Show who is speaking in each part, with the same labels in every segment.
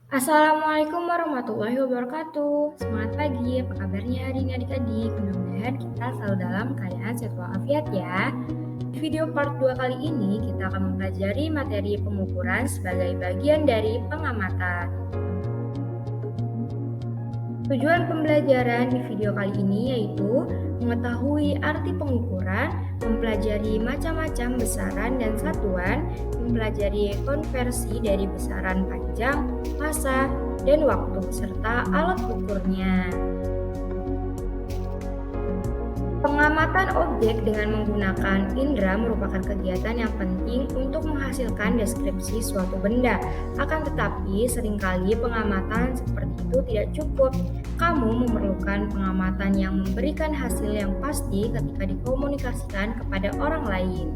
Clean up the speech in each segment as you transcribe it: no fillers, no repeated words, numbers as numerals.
Speaker 1: Assalamualaikum warahmatullahi wabarakatuh. Semangat pagi, apa kabarnya hari ini adik-adik? Mudah-mudahan kita selalu dalam keadaan sehat walafiat ya. Di video part 2 kali ini kita akan mempelajari materi pengukuran sebagai bagian dari pengamatan. Tujuan pembelajaran di video kali ini yaitu mengetahui arti pengukuran, mempelajari macam-macam besaran dan satuan, mempelajari konversi dari besaran panjang, massa, dan waktu, serta alat ukurnya. Pengamatan objek dengan menggunakan indera merupakan kegiatan yang penting untuk menghasilkan deskripsi suatu benda. Akan tetapi, seringkali pengamatan seperti itu tidak cukup. Kamu memerlukan pengamatan yang memberikan hasil yang pasti ketika dikomunikasikan kepada orang lain.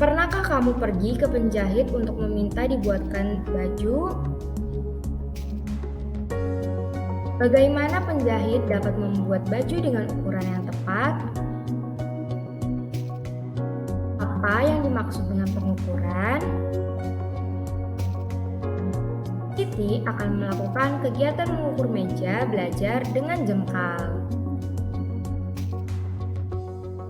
Speaker 1: Pernahkah kamu pergi ke penjahit untuk meminta dibuatkan baju? Bagaimana penjahit dapat membuat baju dengan ukuran yang tepat? Apa yang dimaksud dengan pengukuran? Siti akan melakukan kegiatan mengukur meja belajar dengan jengkal.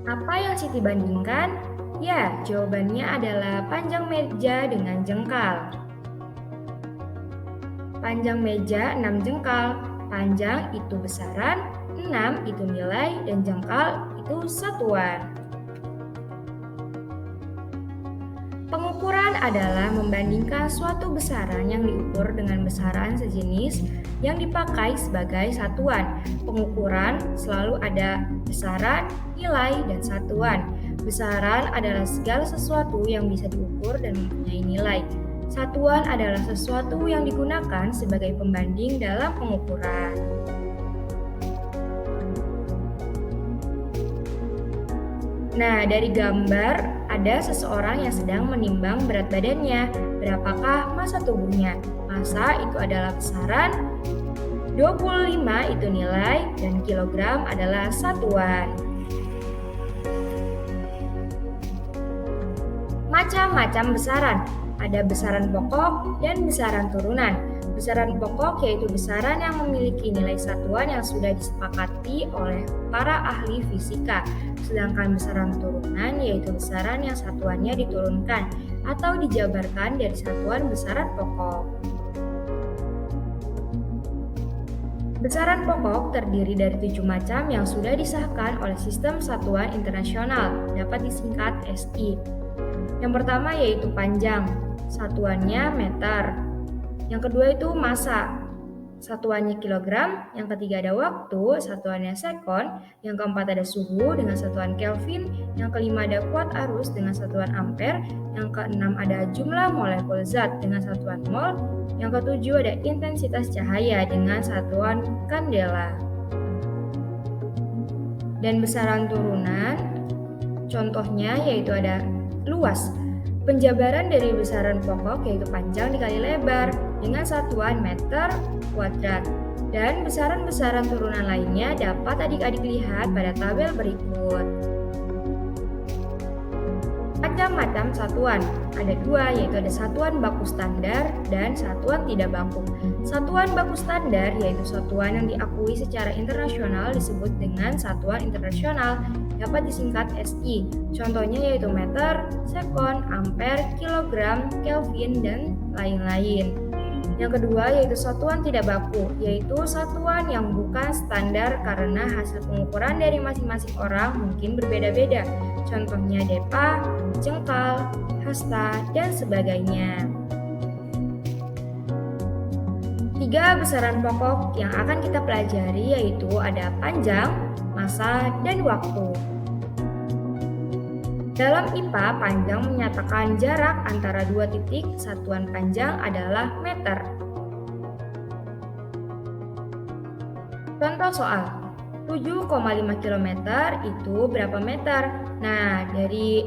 Speaker 1: Apa yang Siti bandingkan? Ya, jawabannya adalah panjang meja dengan jengkal. Panjang meja 6 jengkal. Panjang itu besaran, 6 itu nilai, dan jengkal itu satuan. Pengukuran adalah membandingkan suatu besaran yang diukur dengan besaran sejenis yang dipakai sebagai satuan. Pengukuran selalu ada besaran, nilai, dan satuan. Besaran adalah segala sesuatu yang bisa diukur dan mempunyai nilai. Satuan adalah sesuatu yang digunakan sebagai pembanding dalam pengukuran. Nah, dari gambar ada seseorang yang sedang menimbang berat badannya. Berapakah massa tubuhnya? Massa itu adalah besaran, 25 itu nilai, dan kilogram adalah satuan. Macam-macam besaran. Ada besaran pokok dan besaran turunan. Besaran pokok yaitu besaran yang memiliki nilai satuan yang sudah disepakati oleh para ahli fisika. Sedangkan besaran turunan yaitu besaran yang satuannya diturunkan atau dijabarkan dari satuan besaran pokok. Besaran pokok terdiri dari 7 macam yang sudah disahkan oleh Sistem Satuan Internasional, dapat disingkat SI. Yang pertama yaitu panjang, satuannya meter. Yang kedua itu massa, satuannya kilogram. Yang ketiga ada waktu, satuannya sekon. Yang keempat ada suhu dengan satuan Kelvin. Yang kelima ada kuat arus dengan satuan ampere. Yang keenam ada jumlah molekul zat dengan satuan mol. Yang ketujuh ada intensitas cahaya dengan satuan kandela. Dan besaran turunan, contohnya yaitu ada luas. Penjabaran dari besaran pokok yaitu panjang dikali lebar dengan satuan meter kuadrat. Dan besaran-besaran turunan lainnya dapat adik-adik lihat pada tabel berikut. Macam-macam satuan, ada dua yaitu ada satuan baku standar dan satuan tidak baku. Satuan baku standar yaitu satuan yang diakui secara internasional disebut dengan satuan internasional, dapat disingkat SI. Contohnya yaitu meter, sekon, ampere, kilogram, kelvin, dan lain-lain. Yang kedua yaitu satuan tidak baku, yaitu satuan yang bukan standar karena hasil pengukuran dari masing-masing orang mungkin berbeda-beda. Contohnya depa, jengkal, hasta, dan sebagainya. 3 besaran pokok yang akan kita pelajari yaitu ada panjang, massa, dan waktu. Dalam IPA, panjang menyatakan jarak antara dua titik. Satuan panjang adalah meter. Contoh soal, 7,5 km itu berapa meter? Nah, dari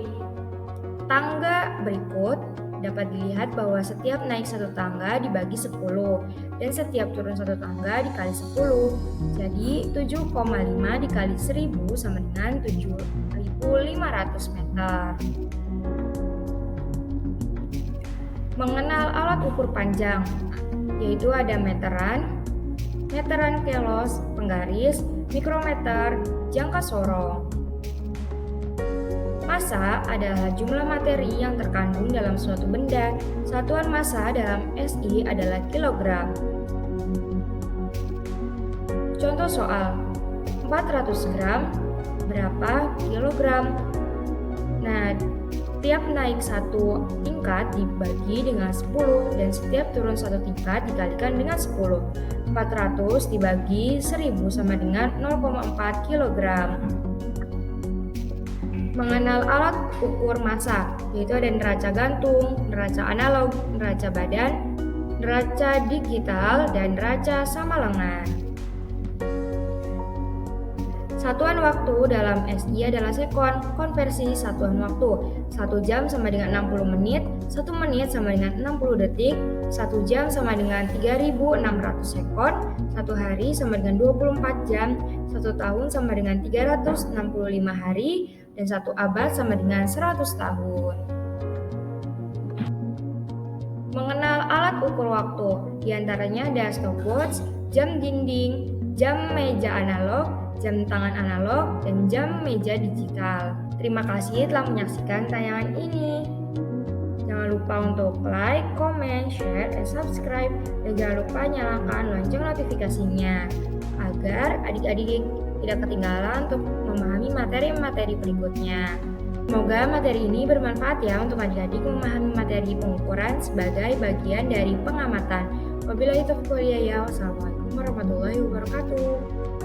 Speaker 1: tangga berikut dapat dilihat bahwa setiap naik satu tangga dibagi 10 dan setiap turun satu tangga dikali 10. Jadi 7,5 dikali 1000 sama dengan 7.500 meter. Mengenal alat ukur panjang, yaitu ada meteran, meteran kelos, penggaris, mikrometer, jangka sorong. Massa adalah jumlah materi yang terkandung dalam suatu benda. Satuan massa dalam SI adalah kilogram. Contoh soal, 400 gram berapa kilogram? Nah, tiap naik satu tingkat dibagi dengan 10 dan setiap turun satu tingkat dikalikan dengan 10. 400 dibagi 1000 sama dengan 0,4 kg. Mengenal alat ukur massa, yaitu ada neraca gantung, neraca analog, neraca badan, neraca digital, dan neraca sama lengan. Satuan waktu dalam SI adalah sekon. Konversi satuan waktu. 1 jam sama dengan 60 menit, 1 menit sama dengan 60 detik, 1 jam sama dengan 3600 sekon, 1 hari sama dengan 24 jam, 1 tahun sama dengan 365 hari, dan 1 abad sama dengan 100 tahun. Mengenal alat ukur waktu, diantaranya ada stopwatch, jam dinding, jam meja analog, jam tangan analog, dan jam meja digital. Terima kasih telah menyaksikan tayangan ini. Jangan lupa untuk like, comment, share, dan subscribe. Dan jangan lupa nyalakan lonceng notifikasinya agar adik-adik tidak ketinggalan untuk memahami materi-materi berikutnya. Semoga materi ini bermanfaat ya untuk adik-adik memahami materi pengukuran sebagai bagian dari pengamatan. Wabillahi taufiq wal hidayah. Wassalamualaikum warahmatullahi wabarakatuh.